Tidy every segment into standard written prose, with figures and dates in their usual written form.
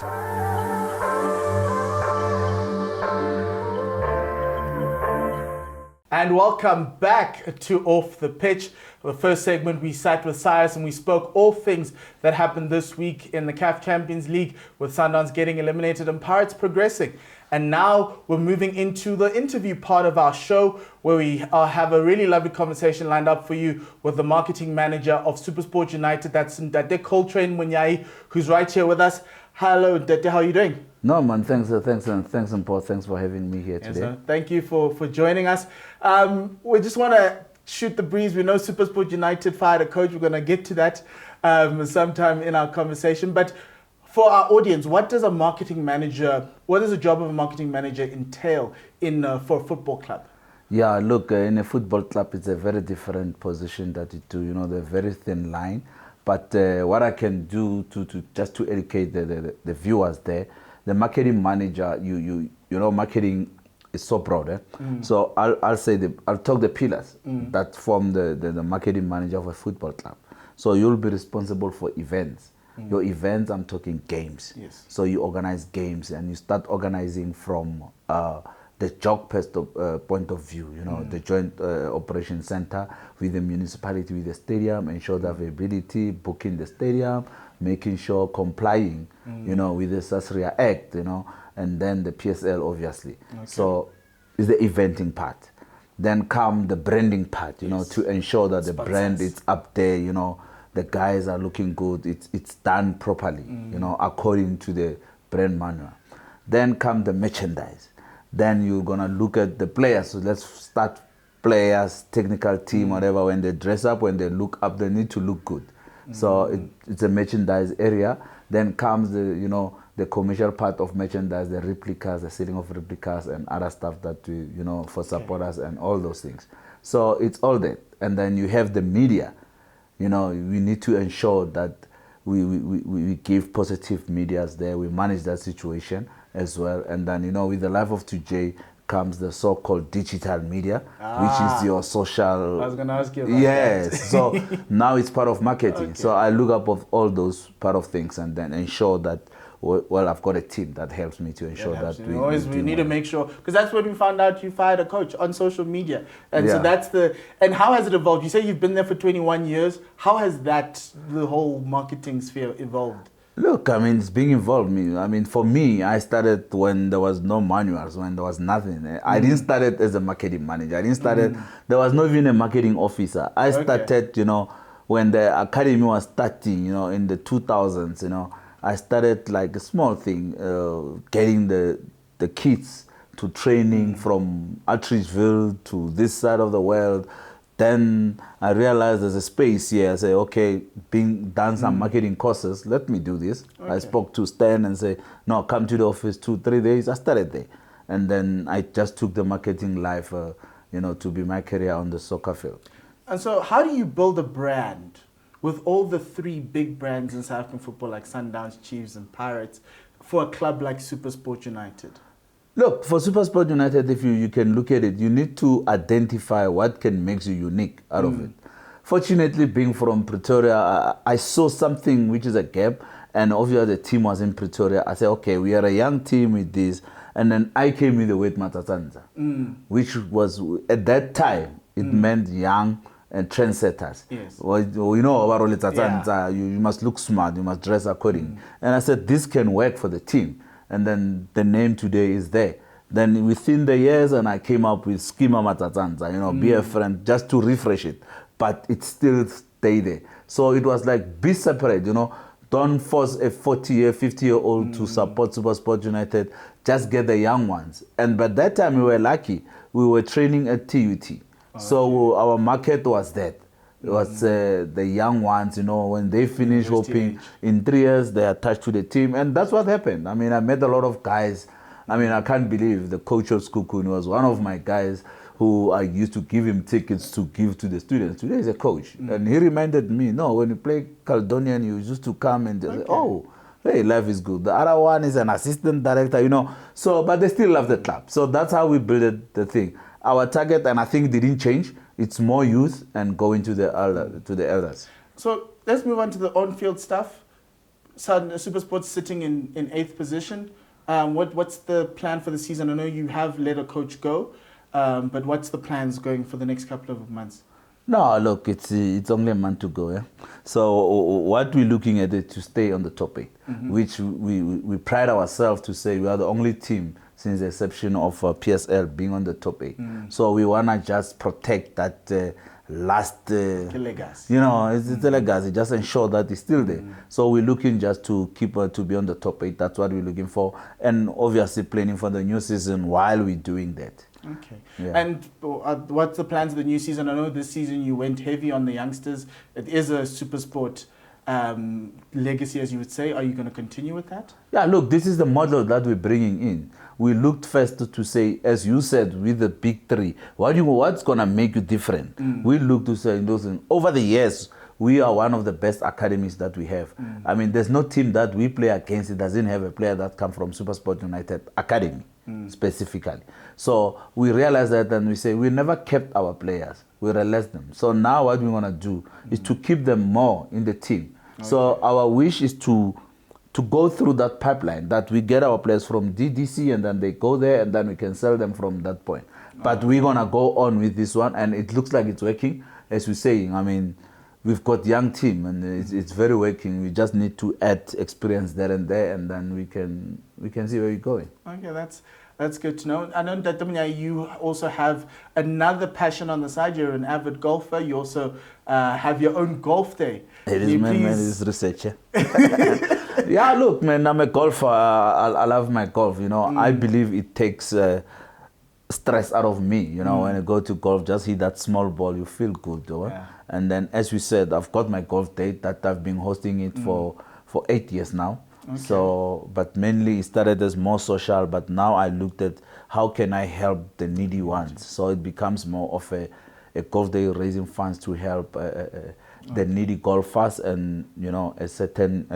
And welcome back to Off the Pitch. For the first segment, we sat with Cyrus and we spoke all things that happened this week in the CAF Champions League, with Sundowns getting eliminated and Pirates progressing. And now we're moving into the interview part of our show, where we have a really lovely conversation lined up for you with the marketing manager of SuperSport United. That's Coltrane Munyai, who's right here with us. Hello, Dete, how are you doing? No, man, thanks, and Paul. Thanks for having me here today. Yes, thank you for joining us. We just want to shoot the breeze. We know SuperSport United fired a coach. We're going to get to that sometime in our conversation. But for our audience, what does a job of a marketing manager entail for a football club? Yeah, look, in a football club, it's a very different position that you do. You know, the very thin line. But what I can do to educate the viewers there, the marketing manager, you know, marketing is so broad. So I'll talk the pillars that form the marketing manager of a football club. So you'll be responsible for events. Your events, I'm talking games. Yes. So you organize games and you start organizing from the job point of view, you know, the joint operation center with the municipality, with the stadium, ensure the availability, booking the stadium, making sure complying, you know, with the Sasria Act, you know, and then the PSL, obviously. Okay. So it's the eventing part. Then come the branding part, you know, to ensure that the brand is up there, you know, the guys are looking good, it's done properly, you know, according to the brand manual. Then come the merchandise. Then you're gonna look at the players. So let's start players, technical team, whatever. When they dress up, when they look up, they need to look good. So it's a merchandise area. Then comes the commercial part of merchandise, the replicas, the selling of replicas, and other stuff that we, you know, for supporters and all those things. So it's all that. And then you have the media. You know, we need to ensure that we give positive medias there. We manage that situation as well. And then, you know, with the life of today comes the so-called digital media, which is your social... I was going to ask you about that. So now it's part of marketing. Okay. So I look up of all those part of things and then ensure that, well, I've got a team that helps me to ensure that we need to make sure, because that's when we found out you fired a coach on social media. And so that's and how has it evolved? You say you've been there for 21 years. How has the whole marketing sphere evolved? Look, I mean, it's being involved. I mean, for me, I started when there was no manuals, when there was nothing. I didn't start it as a marketing manager. I didn't start it, there was not even a marketing officer. I started, you know, when the academy was starting, you know, in the 2000s, you know, I started like a small thing, getting the kids to training from Outreachville to this side of the world. Then I realized there's a space here. I say, okay, done some marketing courses, let me do this. Okay. I spoke to Stan and say, no, come to the office 2-3 days. I started there. And then I just took the marketing life, you know, to be my career on the soccer field. And so how do you build a brand with all the three big brands in South African football, like Sundowns, Chiefs, and Pirates, for a club like SuperSport United? Look, for SuperSport United, if you can look at it, you need to identify what can make you unique out of it. Fortunately, being from Pretoria, I saw something which is a gap, and obviously the team was in Pretoria. I said, okay, we are a young team with this, and then I came with the word Matsatsantsa, which was, at that time, it meant young and trendsetters. Yes. Well, you know, you must look smart, you must dress accordingly. And I said, this can work for the team. And then the name today is there. Then within the years, and I came up with Schema Matsatsantsa, you know, be a friend, just to refresh it. But it still stayed there. So it was like, be separate, you know. Don't force a 40-year, 50-year-old to support SuperSport United. Just get the young ones. And by that time, we were lucky. We were training at TUT. So our market was that. It was the young ones, you know, when they finish hoping in 3 years, they are attached to the team. And that's what happened. I mean, I met a lot of guys. I mean, I can't believe the coach of Skukun was one of my guys who I used to give him tickets to give to the students. Today he's a coach. And he reminded me, no, when you play Caledonian, you used to come and say, oh, hey, life is good. The other one is an assistant director, you know. So, but they still love the club. So that's how we built the thing. Our target, and I think it didn't change, it's more youth and going to the elders. So let's move on to the on-field stuff. SuperSport's sitting in 8th position. What's the plan for the season? I know you have let a coach go, but what's the plans going for the next couple of months? No, look, it's only a month to go. Yeah? So what we're looking at is to stay on the top 8, which we pride ourselves to say we are the only team since the exception of PSL being on the top 8. So we want to just protect that last legacy. It's a legacy, just ensure that it's still there. So we're looking just to keep to be on the top 8. That's what we're looking for, and obviously planning for the new season while we're doing that. Okay. Yeah. And what's the plans for the new season? I know this season you went heavy on the youngsters. It is a SuperSport legacy, as you would say. Are you going to continue with that? Yeah, look, this is the model that we're bringing in. We looked first to say, as you said, with the big 3, what's going to make you different? We look to say, over the years, we are one of the best academies that we have. I mean, there's no team that we play against. It doesn't have a player that comes from SuperSport United Academy, specifically. So we realize that and we say, we never kept our players. We released them. So now what we want to do is to keep them more in the team. Okay. So our wish is to go through that pipeline, that we get our players from DDC and then they go there and then we can sell them from that point. But we're going to go on with this one, and it looks like it's working. As we're saying, I mean, we've got young team and it's very working. We just need to add experience there, and then we can see where we're going. Okay, that's good to know. I know that you also have another passion on the side. You're an avid golfer. You also have your own golf day. It is, man, it's researcher. Yeah, look, man, I'm a golfer. I love my golf. I believe it takes stress out of me. When I go to golf, just hit that small ball, you feel good. Yeah. And then, as we said, I've got my golf date that I've been hosting it for 8 years now. Okay. So, but mainly it started as more social, but now I looked at how can I help the needy ones. So it becomes more of a golf day, raising funds to help the needy golfers, and a certain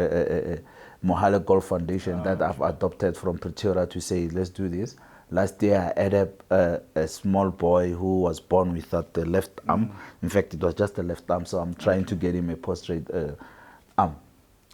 Mohale Golf Foundation that I've adopted from Pretoria to say, let's do this. Last year I had a small boy who was born without the left arm. In fact, it was just the left arm, so I'm trying to get him a post-trade arm.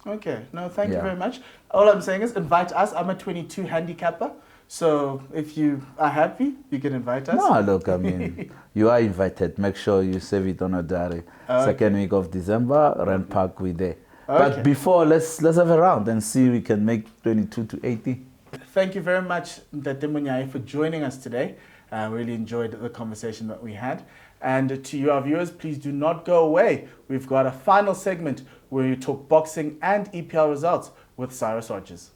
Okay, no, thank you very much. All I'm saying is invite us. I'm a 22 handicapper, so if you are happy, you can invite us. No, look, I mean, you are invited. Make sure you save it on a diary. Second week of December, Rand Park, we're there. Okay. But before, let's have a round and see if we can make 22 to 80. Thank you very much, Coltrane Munyai, for joining us today. I really enjoyed the conversation that we had. And to you, our viewers, please do not go away. We've got a final segment where you talk boxing and EPL results with Cyrus Rogers.